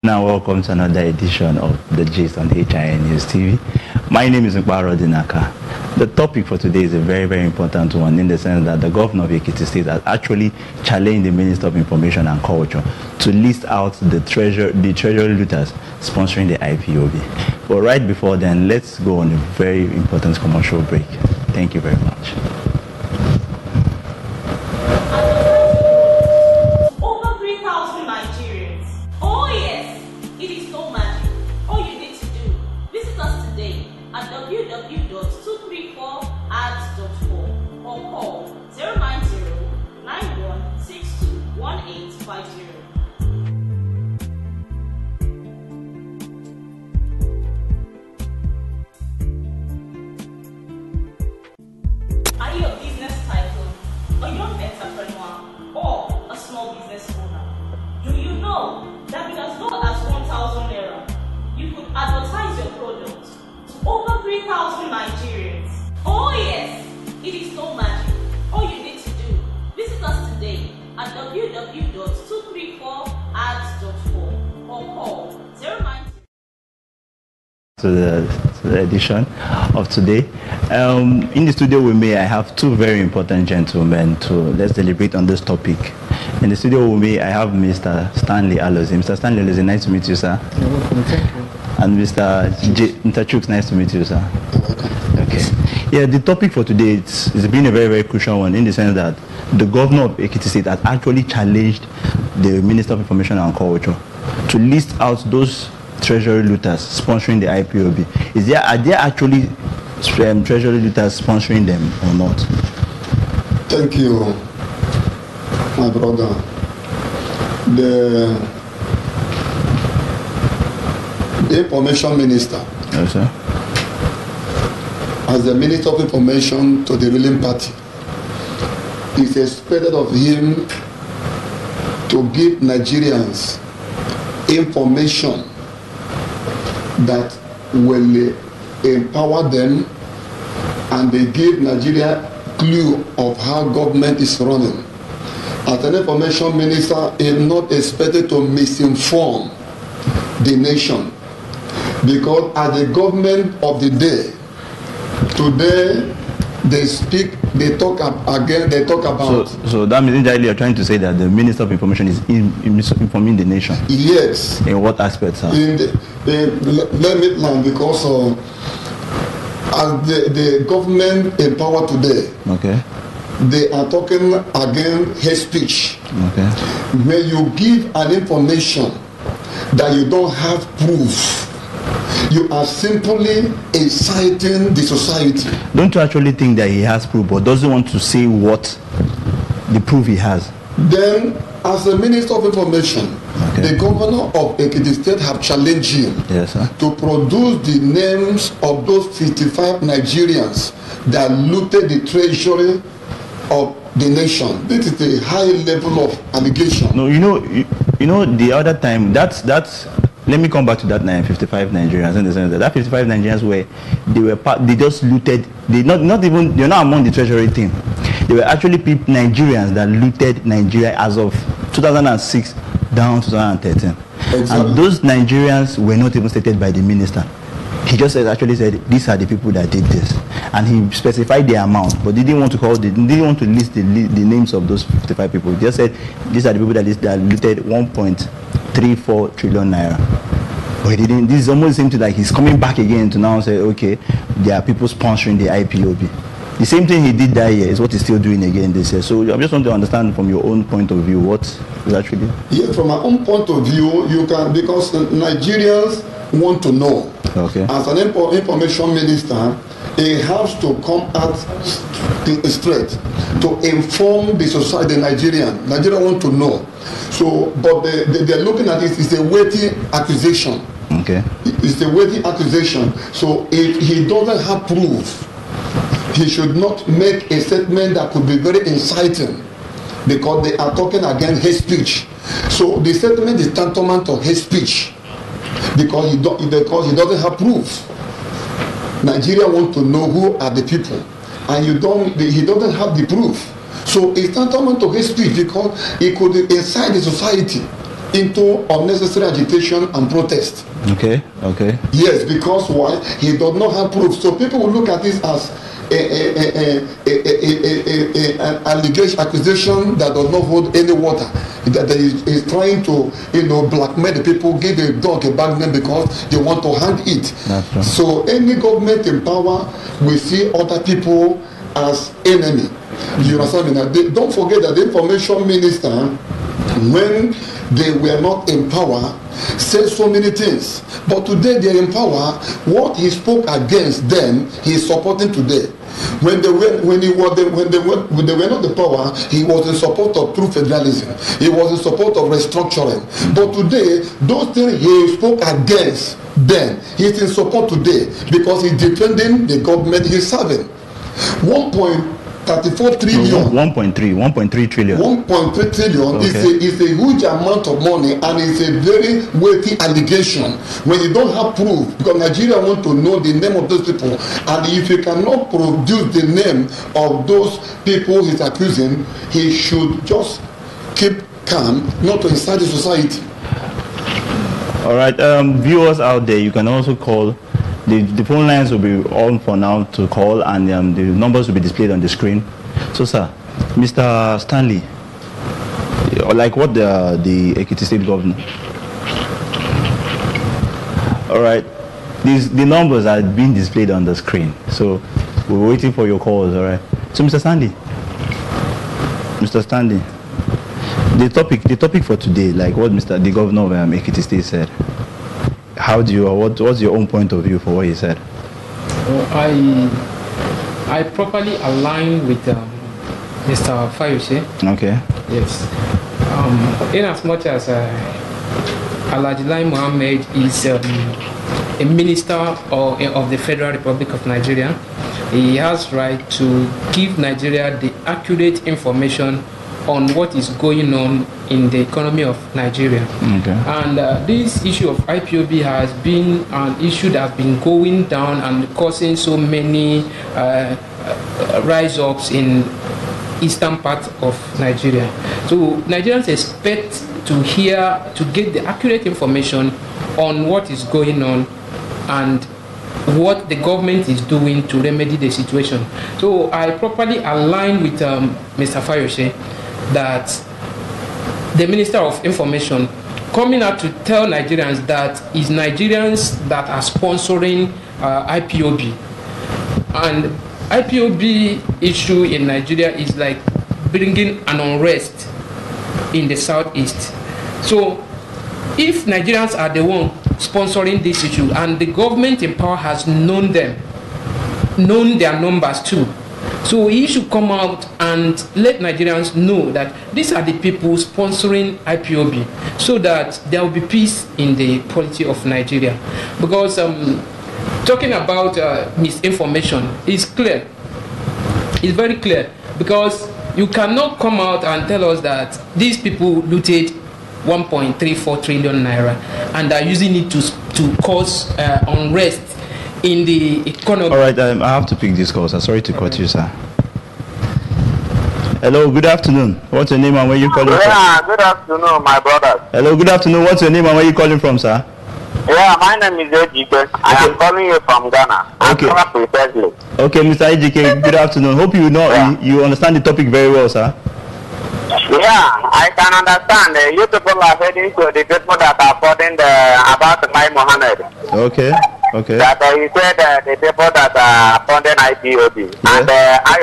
Now, welcome to another edition of The Gist on HIN News TV. My name is Nkbaro Dinaka. The topic for today is a very, very important one in the sense that the governor of Ekiti State has actually challenged the Minister of Information and Culture to list out the treasury looters sponsoring the IPOB. But right before then, let's go on a very important commercial break. Thank you very much. To the edition of today. In the studio with me, I have two very important gentlemen to let's deliberate on this topic. In the studio with me, I have Mr. Stanley Alozie. Mr. Stanley Alozie, nice to meet you, sir. You're welcome, thank you. And Mr. Chooks, nice to meet you, sir. You're welcome. Okay. Yeah, the topic for today it's been a very, very crucial one in the sense that the governor of Ekiti State has actually challenged the Minister of Information and Culture to list out those treasury looters sponsoring the IPOB. Are there actually treasury looters sponsoring them or not? Thank you, my brother. The Information Minister, yes, sir, as the Minister of Information to the ruling party, it's expected of him to give Nigerians information that will empower them and they give Nigeria clue of how government is running. As an information minister, he is not expected to misinform the nation, because as the government of the day, today they talk about. So that means indirectly you're trying to say that the Minister of Information is informing the nation. Yes. In what aspects, sir? Let me learn, because as the government in power today, okay, they are talking against hate speech. Okay. When you give an information that you don't have proof, you are simply inciting the society. Don't you actually think that he has proof, but doesn't want to say what the proof he has? Then, as a Minister of Information, okay, the governor of Ekiti State have challenged him, yes, sir, to produce the names of those 55 Nigerians that looted the treasury of the nation. This is a high level of allegation. No, you know, the other time that's. Let me come back to that 55 Nigerians in the sense that 55 Nigerians they just looted. They're not among the treasury team. They were actually Nigerians that looted Nigeria as of 2006 down to 2013. Exactly. And those Nigerians were not even stated by the minister. He just actually said these are the people that did this, and he specified the amount, but they didn't want to list the names of those 55 people. He just said these are the people that looted 1.34 trillion naira. But he didn't. This is almost the same thing, like he's coming back again to now say, okay, there are people sponsoring the IPOB. The same thing he did that year is what he's still doing again this year. So I just want to understand from your own point of view what is actually. Yeah, from my own point of view, you can, because Nigerians want to know. Okay. As an information minister, he has to come out straight to inform the society, the Nigerian. Nigeria want to know. So, but they're looking at it, it's a weighty accusation. Okay. It's a weighty accusation. So if he doesn't have proof, he should not make a statement that could be very inciting, because they are talking against hate speech. So the statement is tantamount to hate speech, because he doesn't have proof. Nigeria want to know who are the people, and he doesn't have the proof. So it's tantamount to hate speech, because it could incite the society into unnecessary agitation and protest. Okay, okay. Yes, because why? He does not have proof. So people will look at this as an allegation, accusation that does not hold any water. That is trying to, blackmail the people, give a dog a bad name because they want to hang it. That's right. So any government in power will see other people as enemy. You understand me? Don't forget that the information minister, when they were not in power, said so many things. But today they are in power. What he spoke against then, he is supporting today. When they were not in power, he was in support of true federalism. He was in support of restructuring. But today, those things he spoke against then, he is in support today because he's defending the government he's serving. 1.34 trillion. 1.3 trillion. 1.3 trillion is a huge amount of money, and it's a very weighty allegation when you don't have proof, because Nigeria want to know the name of those people, and if you cannot produce the name of those people he's accusing, he should just keep calm, not to incite the society. All right, viewers out there, you can also call. The phone lines will be on for now to call, and the numbers will be displayed on the screen. So, sir, Mr. Stanley, like what the Ekiti State Governor? All right, the numbers are being displayed on the screen. So, we're waiting for your calls. All right. So, Mr. Stanley, the topic for today, like what the Governor of Ekiti State said. How do you, what's your own point of view for what he said? Well, I properly align with Mr. Fayose. Okay. Yes. In as much as Mohammed is a minister of the Federal Republic of Nigeria, he has right to give Nigeria the accurate information on what is going on in the economy of Nigeria. Okay. And this issue of IPOB has been an issue that has been going down and causing so many rise-ups in eastern part of Nigeria. So Nigerians expect to get the accurate information on what is going on and what the government is doing to remedy the situation. So I properly align with Mr. Fayose that the Minister of Information coming out to tell Nigerians that it's Nigerians that are sponsoring IPOB. And IPOB issue in Nigeria is like bringing an unrest in the southeast. So if Nigerians are the one sponsoring this issue and the government in power has known them, known their numbers too, so he should come out and let Nigerians know that these are the people sponsoring IPOB, so that there will be peace in the polity of Nigeria. Because talking about misinformation is clear. It's very clear, because you cannot come out and tell us that these people looted 1.34 trillion naira and are using it to cause unrest in the economy. All right, I have to pick this call, sir. Sorry to cut you, sir. Hello, good afternoon. What's your name and where you calling from? Yeah, good afternoon, my brother. Hello, good afternoon. What's your name and where you calling from, sir? Yeah, my name is Ejike. I am calling you from Ghana. Okay. Precisely. Okay, Mr. Ejike, good afternoon. Hope you know you understand the topic very well, sir. Yeah, I can understand. You people are heading to the people that are putting about Mohammed. Okay. Okay. That he said the people that are funding IPOB, yes. And I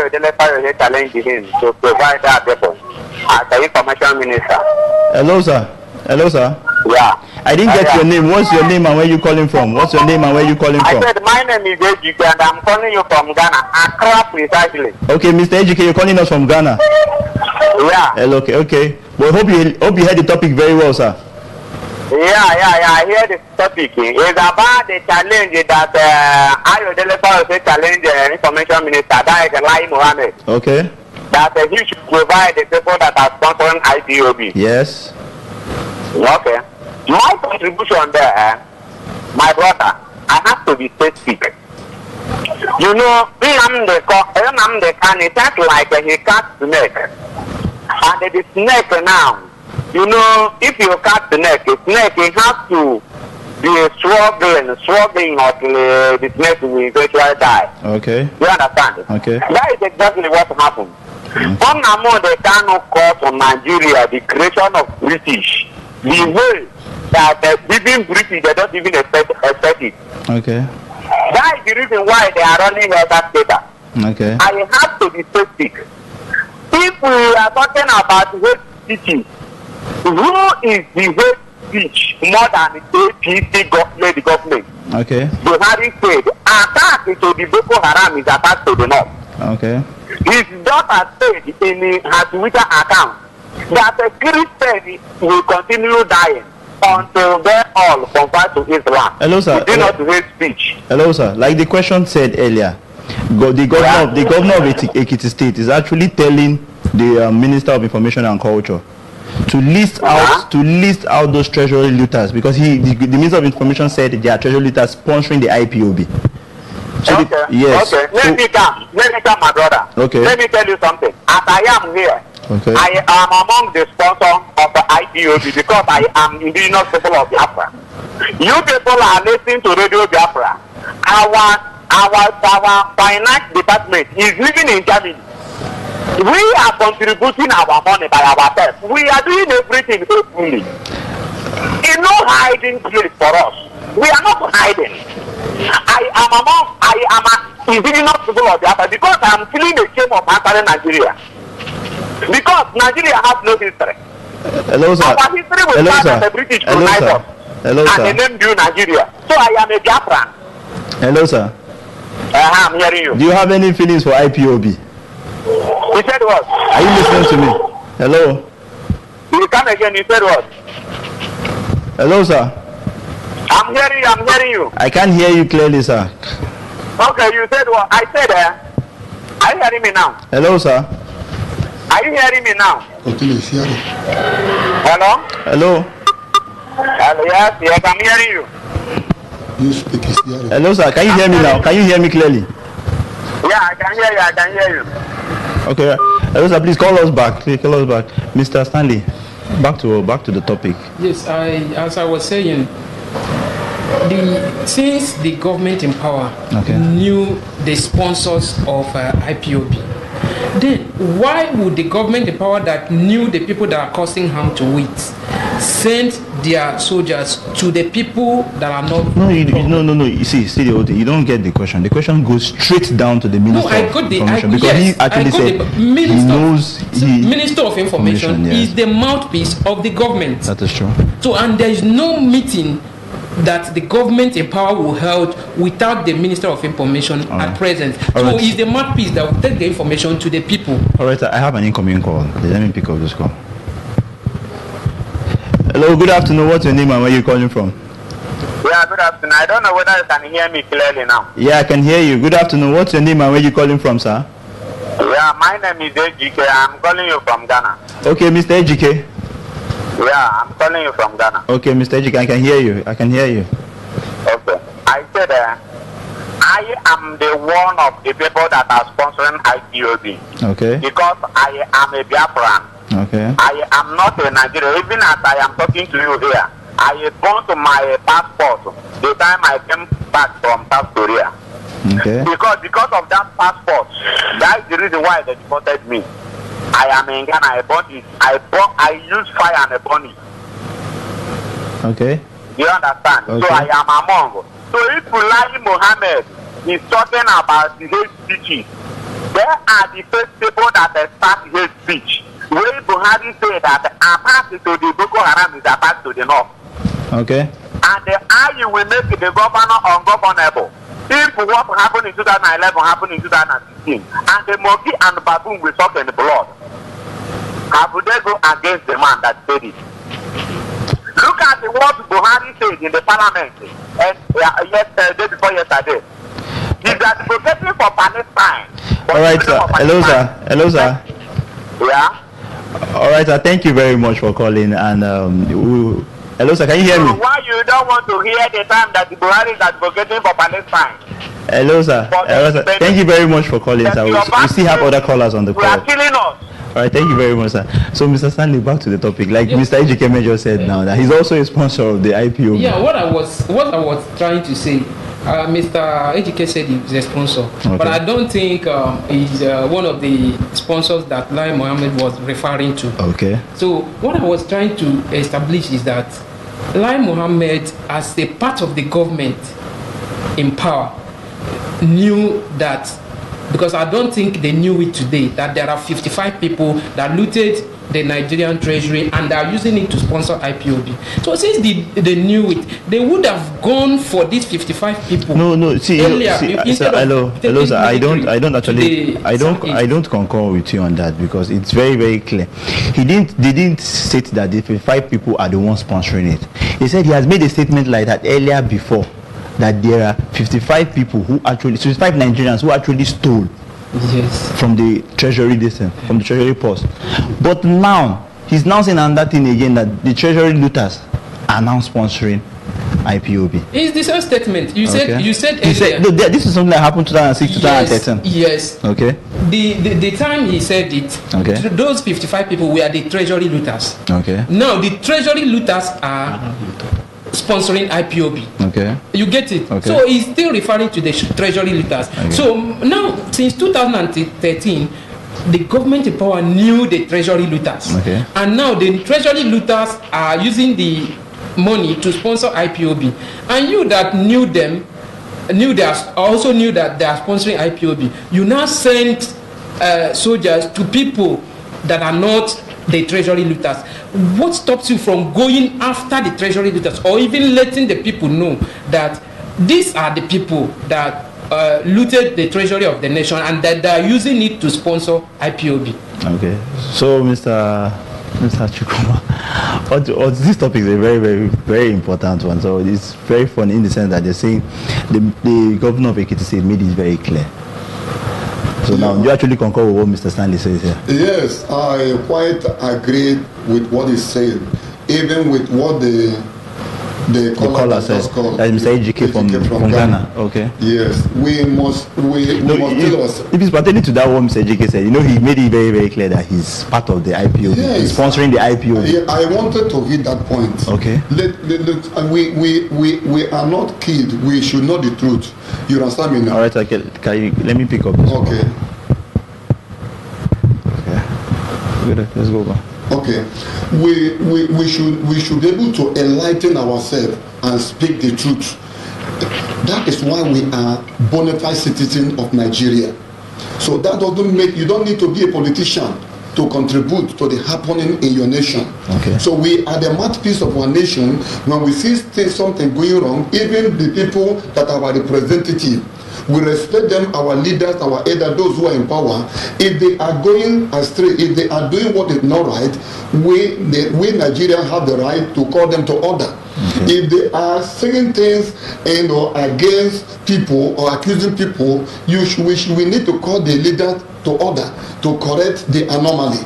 challenge him to provide that people as the information minister. Hello, sir. Hello, sir. Yeah. I didn't get your name. What's your name and where you calling from? What's your name and where you calling from? I said my name is Ejike and I'm calling you from Ghana. Accra precisely. Okay, Mr. Ejike, you're calling us from Ghana. Yeah. Hello, okay. Well, hope you heard the topic very well, sir. Yeah, I hear the topic. It's about the challenge that Ayodele challenge the information minister, that is Mohammed. Okay. That he should provide the people that are sponsoring IPOB. Yes. Okay. My contribution there, my brother, I have to be specific. You know, the can it act like he can't snake. And the snake now you know, if you cut the neck, it has to be struggling until the snake will eventually die. Okay. You understand? Okay. That is exactly what happened. From among the cannot call on Nigeria the creation of British, the way that even British, they don't even expect it. Okay. That is the reason why they are running that data. Okay. I have to be specific. If we are talking about hate speech, who is the hate speech more than the government? Okay. Buhari said, attack to the Boko Haram is attack to the north. Okay. His daughter said in her Twitter account that the Christians will continue dying until they all convert to Islam. Hello, sir. Do not hate speech. Hello, sir. Like the question said earlier, the governor of Ekiti State is actually telling the Minister of Information and Culture to list out those treasury looters, because the Minister of Information said they are treasury looters sponsoring the IPOB. So okay. Yes. Okay. Let me come, my brother. Okay. Let me tell you something. As I am here, okay, I am among the sponsors of the IPOB because I am indigenous people of Biafra. You people are listening to Radio Biafra. Our finance department is living in Germany. We are contributing our money by ourselves. We are doing everything openly. It's no hiding place for us. We are not hiding. I am an indigenous people of Biafra because I am feeling the shame of answering Nigeria. Because Nigeria has no history. Hello, sir. Our history was part of the British colonizers. Hello, sir. And they named you Nigeria. So I am a Biafran. Hello, sir. I'm hearing you. Do you have any feelings for IPOB? You said what? Are you listening to me? Hello? You come again, you said what? Hello, sir. I'm hearing you. I can't hear you clearly, sir. Okay, you said what? I said, are you hearing me now? Hello, sir. Are you hearing me now? Okay, let's hear it. Hello? Hello? Hello, yes, I'm hearing you. You speak is hearing. Hello, sir. Can you hear me now? Can you hear me clearly? Yeah, I can hear you. Okay. Hello, sir. Please call us back. Mr. Stanley, back to the topic. Yes, as I was saying, since the government in power knew the sponsors of IPOB, then why would the government in power that knew the people that are causing harm to it send their soldiers to the people that are not? No. You see the whole thing. You don't get the question. The question goes straight down to the Minister of Information, because he actually said Minister of Information is the mouthpiece of the government. That is true. So, and there is no meeting that the government in power will hold without the Minister of Information at present. So it's the mouthpiece that will take the information to the people. All right, I have an incoming call. Let me pick up this call. Hello, good afternoon. What's your name and where are you calling from? Yeah, good afternoon. I don't know whether you can hear me clearly now. Yeah, I can hear you. Good afternoon. What's your name and where are you calling from, sir? Yeah, my name is Ejike. I'm calling you from Ghana. Okay, Mr. Ejike. Yeah, I'm calling you from Ghana. Okay, Mr. Ejike, I can hear you. Okay. I said I am the one of the people that are sponsoring IPOB. Okay. Because I am a Biafran. Okay. I am not a Nigerian. Even as I am talking to you here, I bought my passport the time I came back from South Korea. Okay. Because of that passport, that's the reason why they deported me. I am in Ghana. I use fire and a burn it. Okay. You understand? Okay. So I am among. So if Mohammed is talking about the hate speeches, there are the first people that start hate speech. Where Buhari said that attack to the Boko Haram is attack to the north. Okay. And the IU will make the governor ungovernable. If what happened in 2011 happened in 2016, and the monkey and the baboon will suck in the blood, how would they go against the man that said it? Look at what Buhari said in the parliament day before yesterday. He's advocating for Palestine. All right, sir. Hello, sir. Yeah. All right, sir. Thank you very much for calling. And hello, sir. Can you hear me? So why you don't want to hear the time that Buhari is advocating for Palestine? Hello, sir. Hello, sir. Thank you very much for calling, sir. We still have other callers on the call. You are killing us. All right, thank you very much, sir. So, Mr. Stanley, back to the topic. Like Mr. Ejikeme just said now, that he's also a sponsor of the IPO. Yeah, what I was trying to say, Mr. Ejike said he's a sponsor, Okay. but I don't think he's one of the sponsors that Lai Mohammed was referring to. Okay. So what I was trying to establish is that Lai Mohammed, as a part of the government in power, knew that, because I don't think they knew it today, that there are 55 people that looted the Nigerian Treasury and are using it to sponsor IPOB. So since they knew it, they would have gone for these 55 people. No. See, earlier, sir, hello, sir. I don't concur with you on that, because it's very, very clear. They didn't state that the 55 people are the ones sponsoring it. He said he has made a statement like that earlier before, that there are 55 people who actually, 55 Nigerians who actually stole from the Treasury from the Treasury post. But now he's now saying another thing again, that the Treasury looters are now sponsoring IPOB. It's the same statement. You said no, this is something that happened 2006, 2013. Yes. Okay. The time he said it, okay, those 55 people were the Treasury looters. Okay. Now the Treasury looters are sponsoring IPOB. Okay. You get it? Okay. So he's still referring to the Treasury looters. Okay. So now, since 2013, the government in power knew the Treasury looters. Okay. And now the Treasury looters are using the money to sponsor IPOB. And you that knew them, also knew that they are sponsoring IPOB. You now send soldiers to people that are not the Treasury looters. What stops you from going after the Treasury looters, or even letting the people know that these are the people that looted the treasury of the nation and that they are using it to sponsor IPOB? Okay. So, Mr. Chukuma, this topic is a very, very, very important one. So it's very funny in the sense that they're saying the governor of Ekiti State made it very clear. So now, do you actually concur with what Mr. Stanley says here? Yes, I quite agree with what he's saying, even with what the caller says. That is Mr. Ejike from Ghana. Okay. Yes, we must tell us. If it's pertaining to that, what Mr. Ejike said, he made it very, very clear that he's part of the IPO. Yes. He's sponsoring the IPO. Yeah, I wanted to read that point. Okay. We are not kids. We should know the truth. You understand me now? All right. Okay. Let me pick up this. Okay. Good. Let's go back. Okay, we should be able to enlighten ourselves and speak the truth. That is why we are bona fide citizens of Nigeria. So that doesn't make you don't need to be a politician to contribute to the happening in your nation. Okay. So we are the mouthpiece of our nation. When we see something going wrong, even the people that are our representative, we respect them, our leaders, our elders, those who are in power. If they are going astray, if they are doing what is not right, we Nigerians have the right to call them to order. Okay. If they are saying things against people or accusing people, we need to call the leaders to order to correct the anomaly.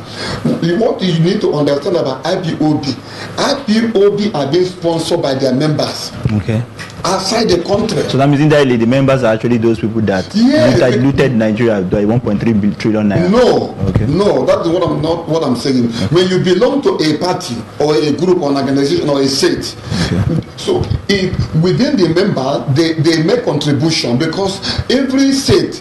What you need to understand about IPOB are being sponsored by their members. Okay. Outside the country. So that means indirectly the members are actually those people that looted Nigeria by 1.3 trillion naira. No, okay. No, that's what I'm saying. Okay. When you belong to a party or a group or an organization or a state, okay. So if within the member they make contribution, because every state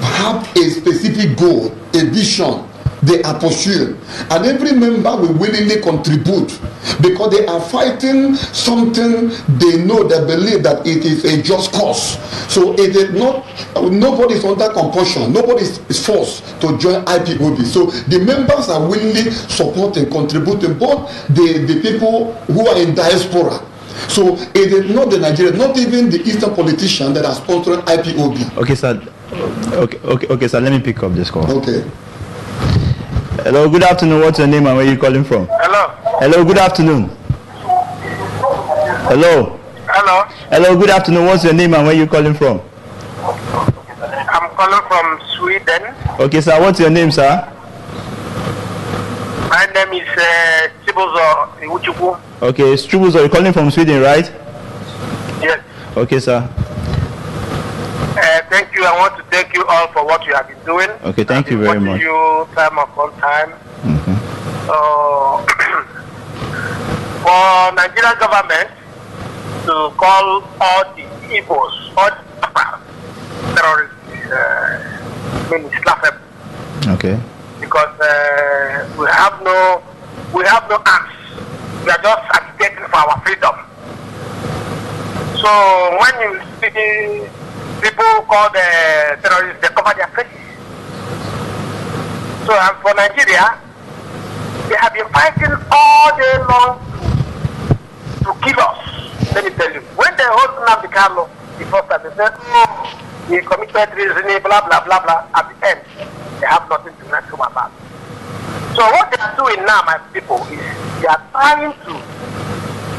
have a specific goal, a vision they are pursuing, and every member will willingly contribute because they are fighting something they know, they believe that it is a just cause. So it is not, nobody is under compulsion, nobody is forced to join IPOB. So the members are willingly supporting, contributing, both the people who are in diaspora. So it is not the Nigerians, not even the Eastern politicians that are sponsoring IPOB. Okay, sir. Okay, sir. Let me pick up this call. Okay. Hello. Good afternoon. What's your name and where are you calling from? Hello. Hello. Good afternoon. Hello. Hello. Hello. Good afternoon. What's your name and where are you calling from? I'm calling from Sweden. Okay, sir. What's your name, sir? My name is Chibuzo Iwuchukwu. Okay, Strubuzo, you're calling from Sweden, right? Yes. Okay, sir. thank you. I want to thank you all for what you have been doing. Okay, thank you very much. You time upon time. For Nigerian government to call all the Ibos, all the terrorists, it's laughable. Okay. Because we have no arms. We are just agitating for our freedom. So when you see people call the terrorists, they cover their faces. So for Nigeria, they have been fighting all day long to kill us. Let me tell you. When they hold Nnamdi Kanu, the first time they said, he committed treason, blah, blah, blah, blah. At the end, they have nothing to mention about. So what they are doing now, my people, is they are trying to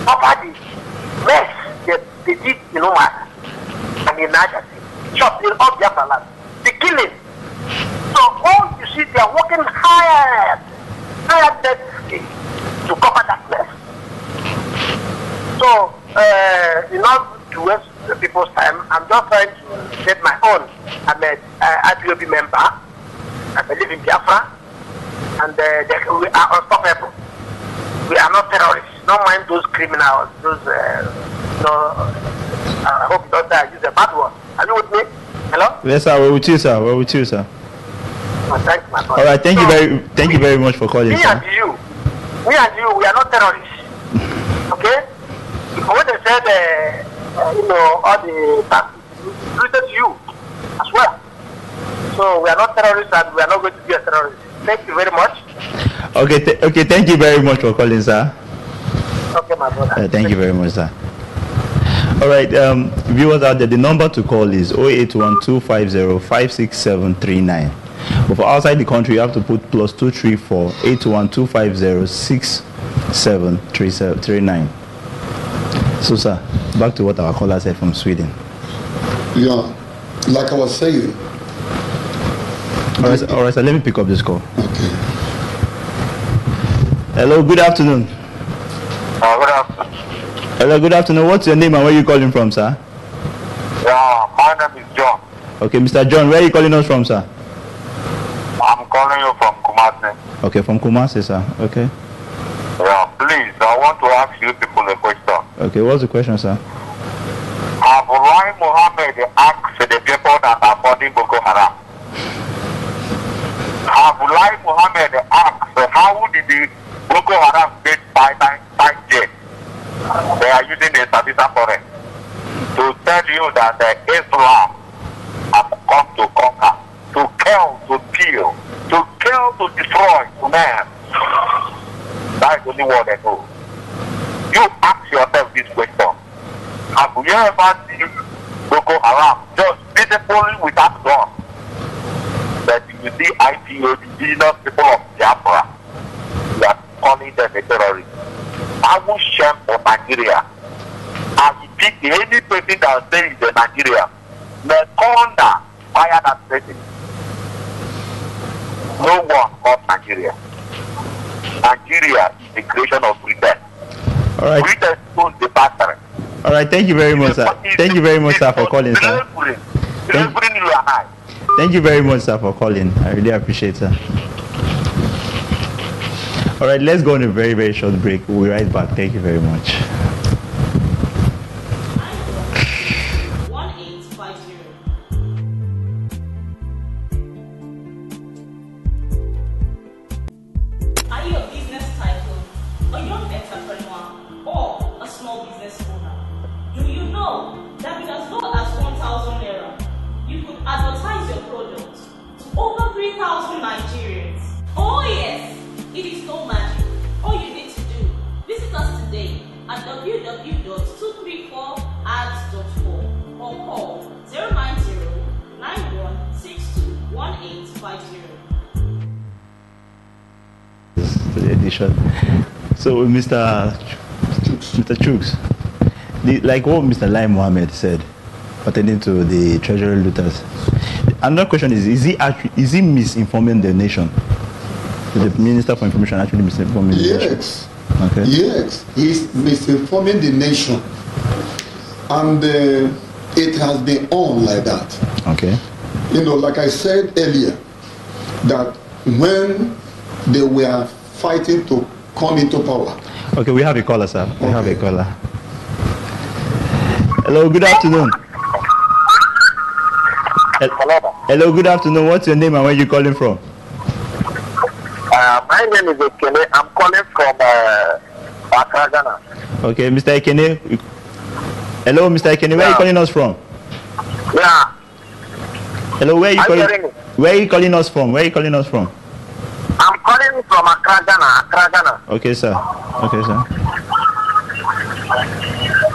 cover the mess that they did in Omar and in Niger, chopping up their land, the killing. So all you see, they are working hard to cover that mess. So, in order to waste the people's time, I'm just trying to get my own. I'm an IPOB member. I live in Biafra, and we are unstoppable. We are not terrorists. Don't mind those criminals. Those, I hope you don't use a bad word. Are you with me? Hello? Yes, sir. We're with you, sir. We're with you, sir. Thanks, my brother. All right. Thank you very much for calling, sir. Me and you, we are not terrorists. Okay? Because when they said, all the taxes treated you as well. So we are not terrorists and we are not going to be a terrorist. Thank you very much. Okay, thank you very much for calling, sir. Okay, my brother. Thank you very much, sir. All right, viewers out there, the number to call is 081-250-56739. But for outside the country, you have to put +234 812506739. So, sir, back to what our caller said from Sweden. Yeah, like I was saying. All right, sir, let me pick up this call. Okay. Hello, good afternoon. Good afternoon. Hello, good afternoon. What's your name and where are you calling from, sir? Yeah, my name is John. Okay, Mr. John, where are you calling us from, sir? I'm calling you from Kumasi. Okay, from Kumasi, sir. Okay. Yeah, please, I want to ask you people a question. Okay, what's the question, sir? Have Mohammed asked the people that are fighting Boko Haram? Have Mohammed asked how did the Boko Haram get 5 jets? They are using the Sabisa forest to tell you that Islam has come to conquer, to kill, to kill, to destroy, to man. That is the only word I know. You ask yourself this question. Have you ever seen Boko Haram just peacefully without guns? But you see IPO, the indigenous people of Biafra, you are calling them a terrorist. I will shame for Nigeria. I will pick any person that says in Nigeria. The corner fire that person. No one calls Nigeria. Nigeria is the creation of Britain. All right. Britain owns the battery. All right, thank you very much, sir. Thank you very much, sir, for calling, sir. Thank you very much, sir, for calling. I really appreciate it, sir. All right, let's go on a very, very short break. We'll be right back. Thank you very much. 1850. Are you a business tycoon, a young entrepreneur, or a small business owner? Do you know that with as low as 1,000 naira, you could advertise your product to over 3,000 Nigerians? Oh yes, it is no magic. All you need to do, visit us today at www.234ads.com or call 090-9162-1850. The edition. So, Mr. Chuks, like what Mr. Lai Mohammed said pertaining to the Treasury looters. Another question is he misinforming the nation? Is the Minister for Information actually misinforming the nation? Yes. Okay. Yes, he's misinforming the nation. And it has been on like that. Okay. You know, like I said earlier, that when they were fighting to come into power. Okay, we have a caller, sir. We have a caller. Hello, good afternoon. Hello, good afternoon. What's your name and where are you calling from? My name is Ekene. I'm calling from Accra, Ghana. Okay, Mr. Ekene. Hello, Mr. Ekene. Where are you calling us from? Yeah. Hello, where are you calling? Where are you calling us from? Where are you calling us from? I'm calling from Accra, Ghana. Okay, sir. Okay, sir.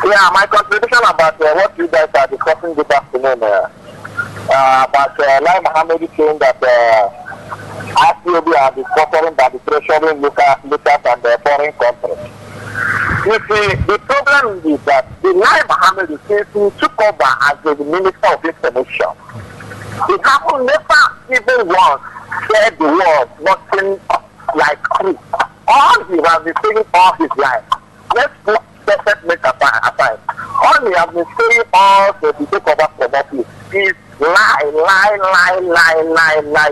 Yeah, my contribution about what you guys are discussing this afternoon about Mohammed saying that IPOB are discovering that the Treasury look at and the foreign countries. You see, the problem is that the Mohammed since he took over as the Minister of Information, it happened never even once said the word nothing like truth. All he has been saying all his life. Let's put make aside. All he has been saying all the take over from office is lie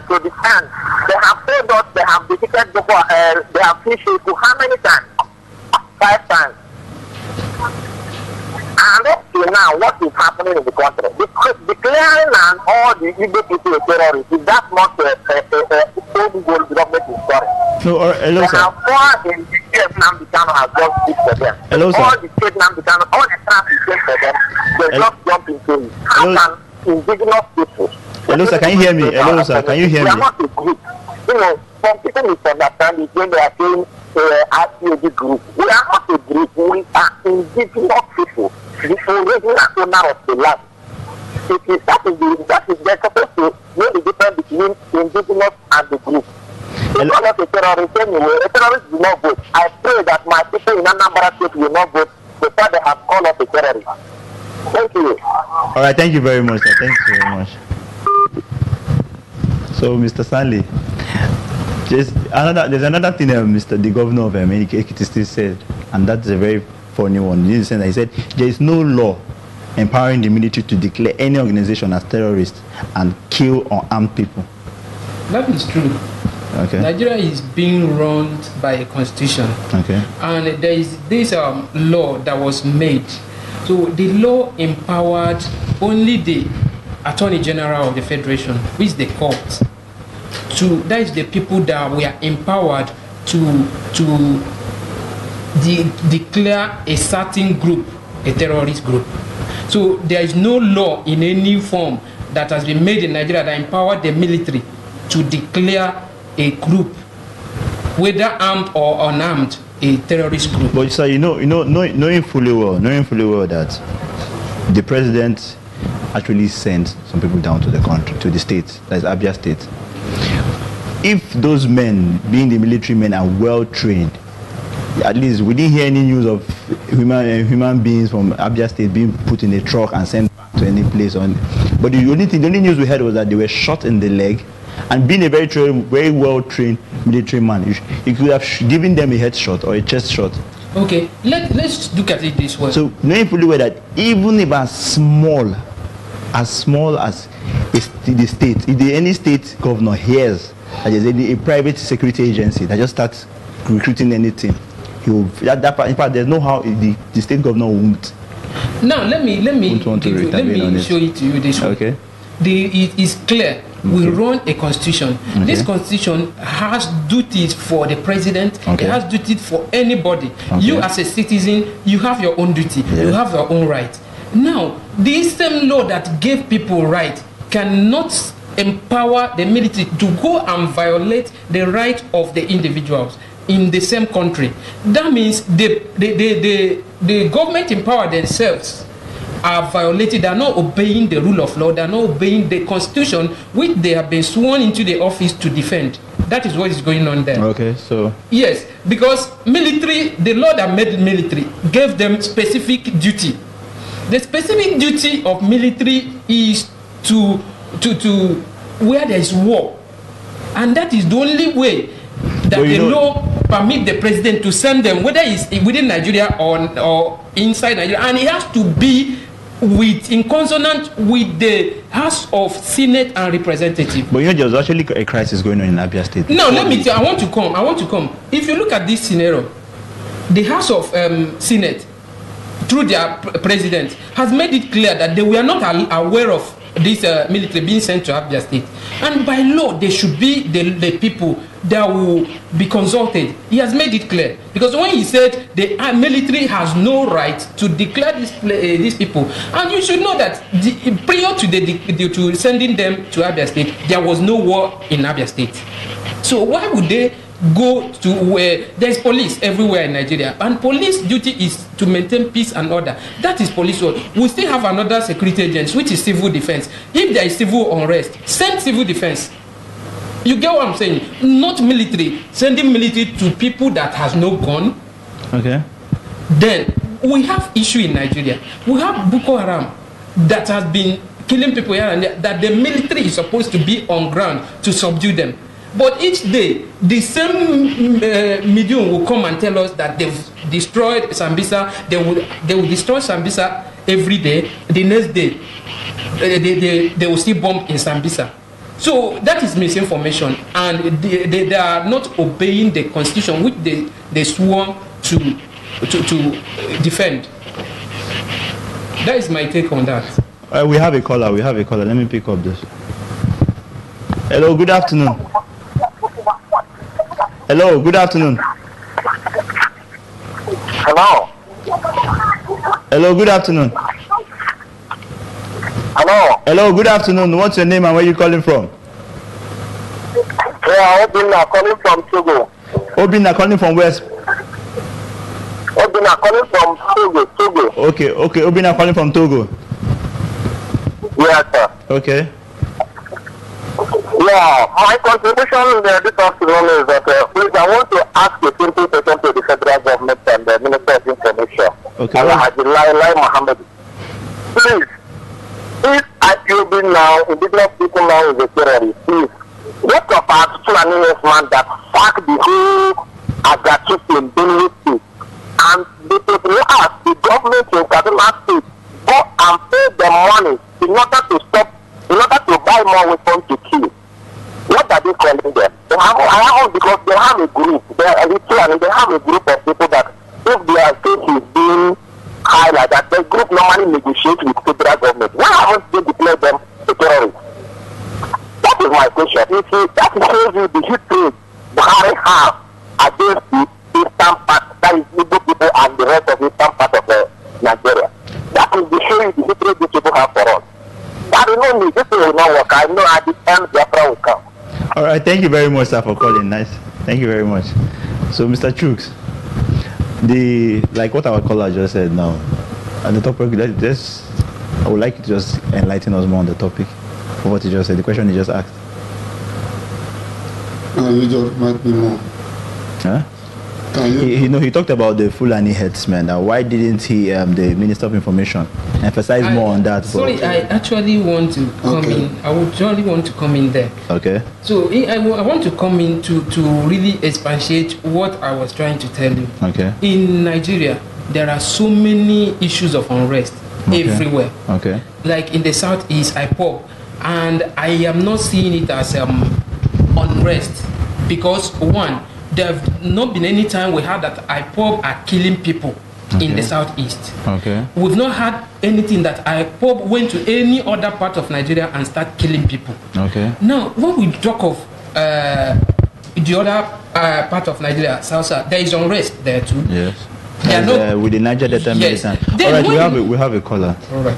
to the end. They have told us they have defeated they have fished to how many times? 5 times. And up to now, what is happening in the country? Declaring and all the Igbo people terrorists, is that not a own goal government is story? No, hello, sir. All in the state Namdekano has just speak for them. Hello, sir. All the state Namdekano, all the traffic for them, they just jump into it. How can indigenous people? Hello, sir. Can you hear me? Hello, sir. Can you hear me? We are not a group. You know, some people misunderstand it when they are saying IPOB group. We are not a group. We are indigenous people. The original owner of the land. That is they're supposed to know the difference between indigenous and the group. It's not a terrorist anyway. A terrorist will not vote. I pray that my people in Anambra State will not vote before they have called us a terrorist. Thank you. All right, thank you very much, sir. Thank you very much. So, Mr. Stanley, there's another thing the governor of Ekiti State said, and that's a very funny one. He said there is no law empowering the military to declare any organization as terrorist and kill or arm people. That is true. Okay. Nigeria is being run by a constitution. Okay. And there is this law that was made. So the law empowered only the Attorney General of the Federation, which is the court. That is the people that were empowered to declare a certain group a terrorist group. So there is no law in any form that has been made in Nigeria that empowered the military to declare a group, whether armed or unarmed, a terrorist group. But sir, knowing fully well that the president actually sent some people down to the country, to the state, that is Abia State. If those men, being the military men, are well trained, at least we didn't hear any news of human beings from Abia State being put in a truck and sent back to any place. But the only news we heard was that they were shot in the leg. And being a very well trained military man, you could have given them a headshot or a chest shot. Okay, let's look at it this way. So knowing fully well that even if as small as the state, if any state governor hears that there's a private security agency that just starts recruiting anything, in fact, there's no how the state governor won't. Now let me show it to you this way. Okay. It is clear. We run a constitution. Okay. This constitution has duties for the president. Okay. It has duties for anybody. Okay. You as a citizen, you have your own duty. Yes. You have your own right. Now, this same law that gave people right cannot empower the military to go and violate the right of the individuals in the same country. That means the government empower themselves are violated. They are not obeying the rule of law. They are not obeying the constitution which they have been sworn into the office to defend. That is what is going on there. Okay, so yes, because military, the law that made military gave them specific duty. The specific duty of military is to where there is war, and that is the only way that the law permit the president to send them, whether it's within Nigeria or inside Nigeria, and it has to be in consonant with the House of Senate and Representative. But there's actually a crisis going on in Abia State. No, let me tell you, I want to come. If you look at this scenario, the House of Senate, through their president, has made it clear that they were not aware of this military being sent to Abia State. And by law, they should be the people that will be consulted. He has made it clear. Because when he said the military has no right to declare these people, and you should know that prior to sending them to Abia State, there was no war in Abia State. So why would they go to where there's police everywhere in Nigeria, and police duty is to maintain peace and order? That is police work. We still have another security agency, which is civil defense. If there is civil unrest, send civil defense. You get what I'm saying? Not military. Sending military to people that has no gun. Okay. Then we have issue in Nigeria. We have Boko Haram that has been killing people here and there, that the military is supposed to be on ground to subdue them. But each day, the same medium will come and tell us that they've destroyed Sambisa. They will destroy Sambisa every day. The next day, they will still bomb in Sambisa. So that is misinformation, and they are not obeying the constitution which they swore to defend. That is my take on that. We have a caller. Let me pick up this. Hello, good afternoon. Hello, good afternoon. Hello. Hello, good afternoon. Hello. Hello, good afternoon. What's your name and where are you calling from? Yeah, Obina calling from Togo. Obina calling from where? Obina calling from Togo. Okay, Obina calling from Togo. Yes, sir. Okay. Yeah, my contribution in this afternoon is that please, I want to ask a simple question to the federal government and the Minister of Information. Okay. Mohammed. Please, if IPOB now, indigenous people now is a terrorist, please, what about Fulani man that fuck the whole Agachi in Benue State, and they could ask the government in Kaduna State go and pay the money in order to buy more weapons to kill. What are they calling them? Because they have a group. They have a group of people that if their case is being high like that, the group normally negotiates with federal government. Why haven't they declared them a terrorist? That is my question. You see, that shows you the history Buhari have against the eastern part, that is Igbo people and the rest of the eastern part of Nigeria. That is the showing the history these people have for us. But you know me, this will not work. I know at the end Biafra will come. All right, thank you very much, sir, for calling. Nice. Thank you very much. So, Mr. Chooks, like what our caller just said now, and the topic, I would like you to just enlighten us more on the topic of what he just said, the question he just asked. You just remind me more. Huh? He talked about the Fulani headsmen. Why didn't he, the Minister of Information, emphasize more on that? Sorry, I actually want to come in. I would really want to come in there. Okay. So I want to come in to really expatiate what I was trying to tell you. Okay. In Nigeria, there are so many issues of unrest everywhere. Okay. Like in the southeast, Ipob, and I am not seeing it as unrest because one, there have not been any time we had that Ipob are killing people in the southeast. Okay. We've not had anything that Ipob went to any other part of Nigeria and start killing people. Okay. Now, when we talk of the other part of Nigeria, South, there is unrest there too. Yes. With the Niger Delta militant. All right, we have a caller. All right.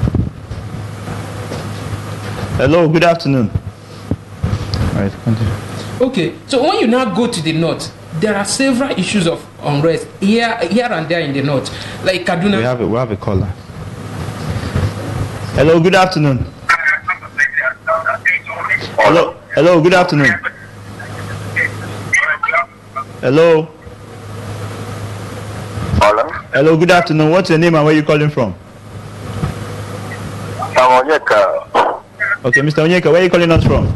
Hello, good afternoon. All right, continue. Okay, so when you now go to the north, there are several issues of unrest here and there in the north, like Kaduna. We have a caller. Hello, good afternoon. Hello, good afternoon. Hello. Hello, good afternoon. What's your name and where are you calling from? Onyeka. Okay, Mr. Onyeka, where are you calling us from?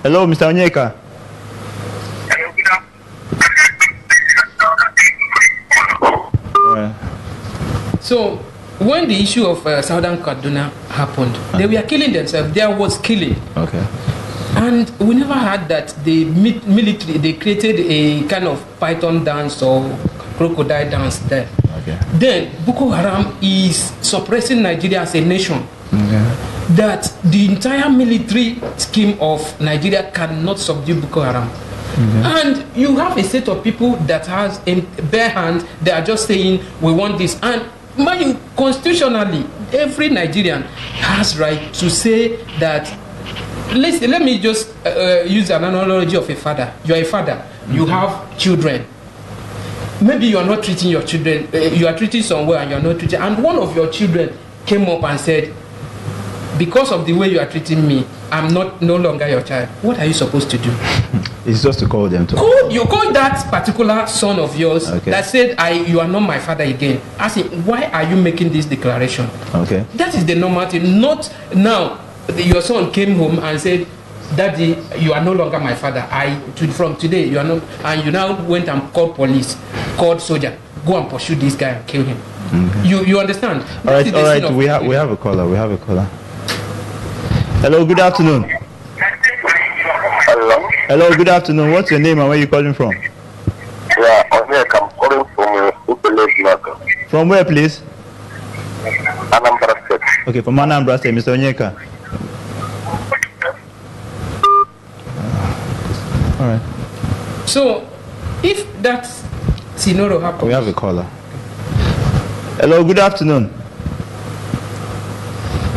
Hello, Mr. Onyeka. So when the issue of Southern Kaduna happened, they were killing themselves. There was killing. Okay. And we never had that the military, they created a kind of python dance or crocodile dance there. Okay. Then Boko Haram is suppressing Nigeria as a nation. Okay. That the entire military scheme of Nigeria cannot subdue Boko Haram. And you have a set of people that has in bare hands, they are just saying we want this. And mind you, constitutionally, every Nigerian has right to say that. Let me just use an analogy of a father. You are a father. You have children. Maybe you are not treating your children. You are treating somewhere and you are not treating. And one of your children came up and said, because of the way you are treating me, I'm no longer your child. What are you supposed to do? It's just to call them to. You call that particular son of yours that said, you are not my father again. Ask him, why are you making this declaration? Okay. That is the normal thing. Not now. Your son came home and said, Daddy, you are no longer my father. From today, you are not. And you now went and called police, called soldier. Go and pursue this guy and kill him. You understand? All right. We have a caller. Hello. Good afternoon. Hello. Good afternoon. What's your name and where are you calling from? Yeah, I'm calling from From where, please? Anambra State. Okay, from Anambra State, Mr. Onyeka. All right. So, if that scenario happens, we have a caller. Hello, good afternoon.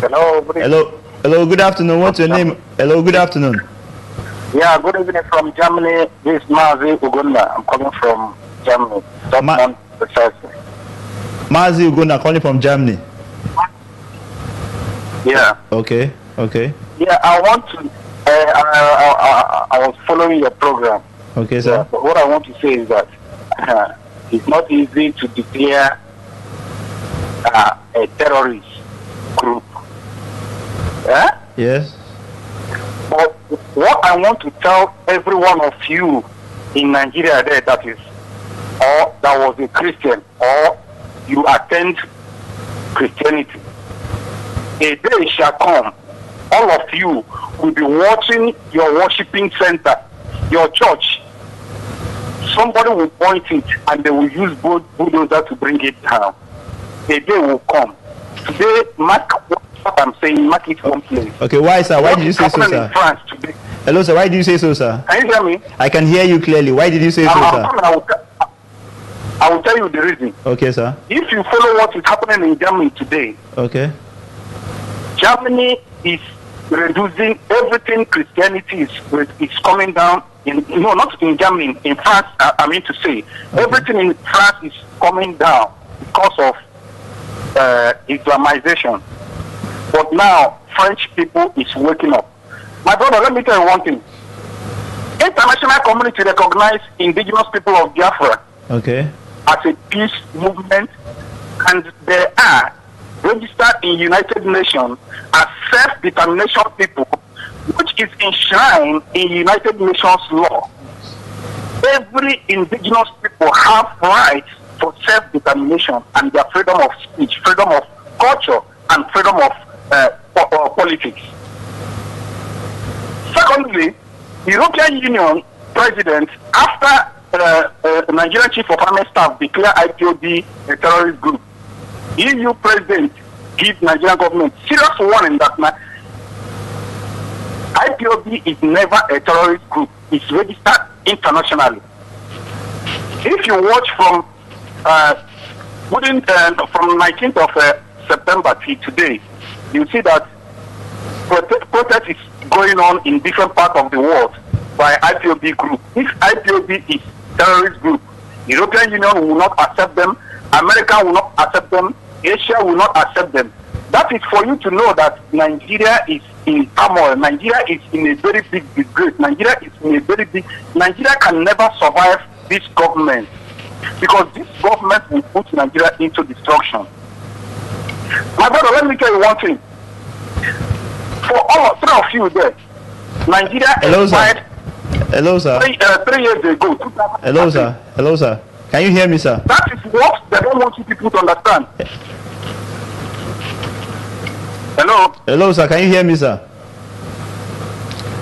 Hello, good afternoon. What's your name? Hello, good afternoon. Yeah, good evening from Germany. This is Mazi Ugunda. I'm calling from Germany. Mazi Ugunda calling from Germany. Yeah. Okay. Yeah, I want to. I was following your program. Okay, sir. But what I want to say is that it's not easy to declare a terrorist group. Yeah? Yes. But what I want to tell every one of you in Nigeria there, that is, or that was a Christian, or you attend Christianity, a day shall come, all of you will be watching your worshiping center, your church. Somebody will point it and they will use bulldozer to bring it down. A day will come. Today, mark what I'm saying, mark it one place. Okay, why, sir? Why did you say so, sir? In France today. Hello, sir. Why did you say so, sir? Can you hear me? I can hear you clearly. Why did you say so, sir? I will tell you the reason. Okay, sir. If you follow what is happening in Germany today, okay, Germany is reducing everything. Christianity is coming down. Not in Germany, in France. I mean to say, everything in France is coming down because of Islamization. But now French people is waking up. My brother, let me tell you one thing. International community recognize indigenous people of Biafra as a peace movement, and they are registered in United Nations as self-determination people, which is enshrined in United Nations law. Every indigenous people have rights for self-determination and their freedom of speech, freedom of culture, and freedom of politics. Secondly, the European Union president, after the Nigerian Chief of Army Staff declared IPOB a terrorist group, EU president gives Nigerian government serious warning that IPOB is never a terrorist group. It's registered internationally. If you watch from 19th of September till today, you see that protest is going on in different parts of the world by IPOB group. If IPOB is terrorist group, European Union will not accept them, America will not accept them, Asia will not accept them. That is for you to know that Nigeria is in turmoil. Nigeria is in a very big disgrace. Nigeria can never survive this government, because this government will put Nigeria into destruction. My brother, let me tell you one thing. For all three of you there, Nigeria expired. Hello, sir. 3 years ago. Hello, sir. Can you hear me, sir? That is what they don't want you people to understand. Hello? Hello, sir. Can you hear me, sir?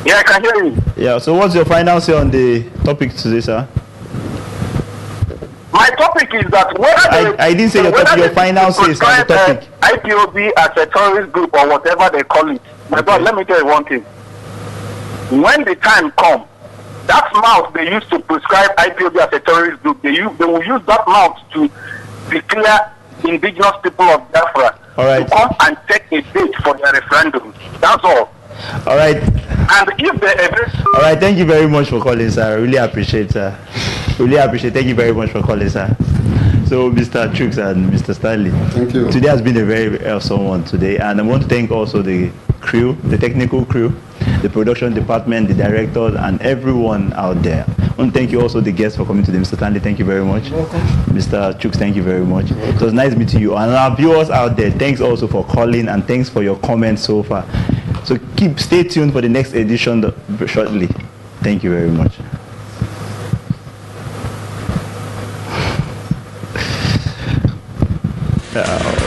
Yeah, I can hear you. Yeah, so what's your final say on the topic today, sir? My topic is that whether I didn't say your topic, your final say is on the topic. IPOB as a terrorist group or whatever they call it. My brother, let me tell you one thing. When the time comes, that mouth they used to prescribe IPOB as a terrorist group, they will use that mouth to declare indigenous people of Biafra to come and take a date for their referendum. That's all. All right. And if they ever... All right, thank you very much for calling, sir. I really appreciate, sir. Really appreciate. Thank you very much for calling, sir. So, Mr. Chooks and Mr. Stanley, thank you. Today has been a very awesome one today, and I want to thank also the crew, the technical crew, the production department, the directors, and everyone out there. I want to thank you also the guests for coming today. Mr. Stanley, thank you very much. Welcome. Mr. Chooks, thank you very much. It was nice meeting you. And our viewers out there, thanks also for calling and thanks for your comments so far. So stay tuned for the next edition shortly. Thank you very much. Oh.